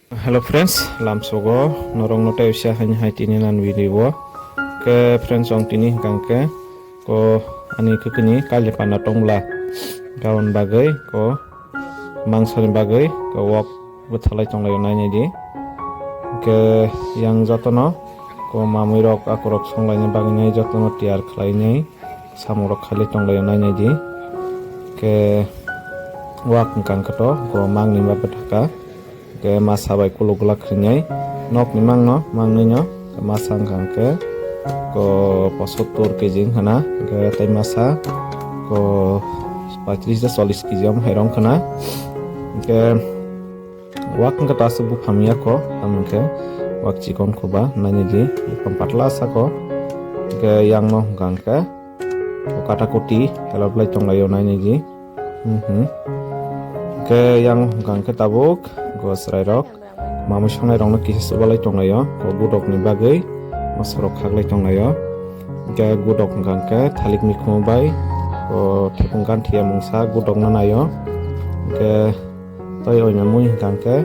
Hello friends, lamsogo norong note usya hanya hai tini nan video ke friends ong tini gangke ko ani kekini kali pana tongla gaun bagai ko mangsani bagai ko wok bethalai tonglai nai di ke yang jotono ko mamui rok akorok songlai ni bagai nai jotono tiar khlai nai samurok khali tonglai nai di ke wak gangke to ko mangni ba betaka ke masa bai kulugula krinyai nok ni mangno mangninyo ke masa ngangke ko 75 kg hana ke tai masa ko 35 kg herong kana ke wak ngka tasu bu phamia ko amke wak chikon ko ba nani ji patla sa ko ke yang no ngangke ko kata kuti kalau play tong layo nani ji ke yang ngangke tabuk go serai rok mamu songnai rok no kisi subalai tonglayo ko gudok ni bagai masarok khaglai tonglayo ke gudok ngangke thalik mikhu bai ko thepungkan thia mungsa gudok no nayo ke toi oina mui ngangke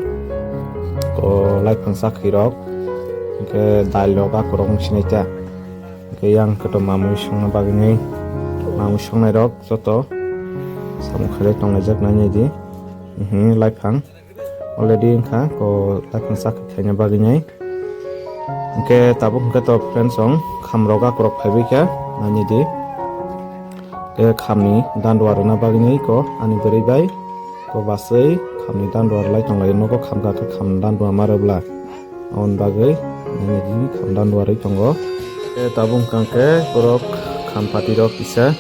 ko lai phangsa khirok ke dal rok akorok sinaita ke yang keto mamu songna bagai nei mamu songnai rok joto samu khalai tonglajak nani di lai phang already engka ko takang sak khanya baginyai engke tabuk engke to friends ong khamroga korok phaibika nani di ke khamni dandwar na baginyai ko ani beri bai ko basai khamni dandwar lai tonglai no ko khamga ke kham dandwa marabla on bagai nani di kham dandwar ri tongo ke tabuk engke korok kham pati rok isa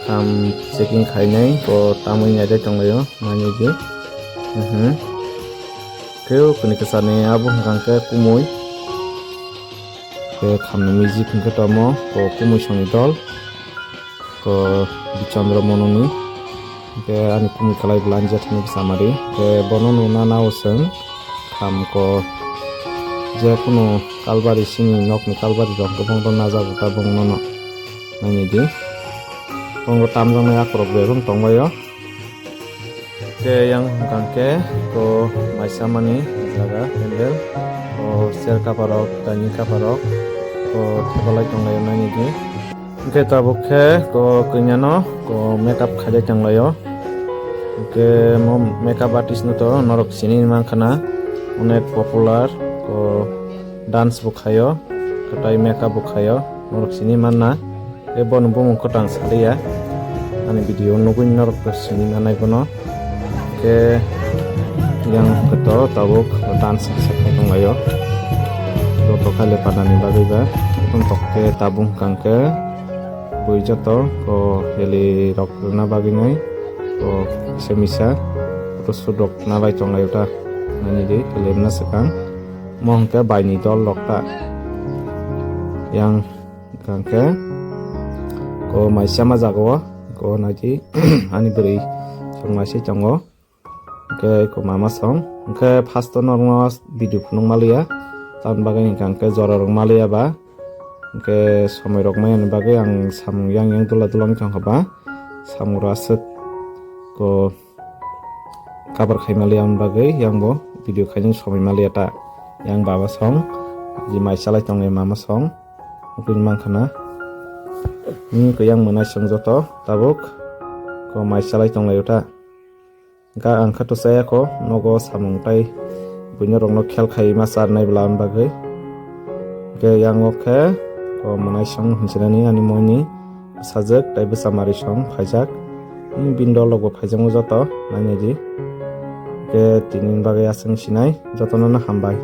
kham checking khainai ko tamui nyade tonglayo nani di keu kini kesane abu ngangke kumui ke khamni music ngke tomo ko kumui soni dol ko Bichandra mononi ke ani kumui kalai belanja thani samari ke bononu nana oseng kham ko je kuno kalbari sini nokni kalbari rok gobong don najabu ta bongnono nani di bongo tamjong na akrok berum tongbayo ke yang gangke ko maisa mani jaga pendel ko ser kaparok tani kaparok ko thebalai tonglai nani di ke tabukhe ko kinyano ko makeup khaje tanglayo ke mo makeup artist no to norok sini mangkhana onek popular ko dance bukhayo katai makeup bukhayo norok sini manna ke bon bumung kotang salia ani video nugun norok sini nanai kono ke yang keto tabuk dance sekai tonglayo joto kali padani bagai ba untuk ke tabung kangke bui joto ko heli rok na bagai nai ko semisa terus sudok na bai tonglayo ta nani di kelen na sekang mong ke bai ni dol lokta yang kangke ko mai sama jago ko naji ani beri songmasi chango ke ko mama song ke pasto normo video phunung malia tan bagai ngangke jororong malia ba ke somoi rok mayan bagai ang samung yang dula dulang chang ba samura set ko kabar khai malia on bagai yang bo video khai somoi malia ta yang baba song ji mai salai tong mama song upin mangkhana ni ko yang manai song joto tabuk ko mai salai tong layota ga angkha to saya ko nogo samung tai bunya rong no khel khai ma sar nai blan bagai ke yang okhe ko manai song hinchani ani moini sajak tai besamari song phajak in bindol logo phajang joto nani ji ke tinin bagai asang sinai jotono na hambai।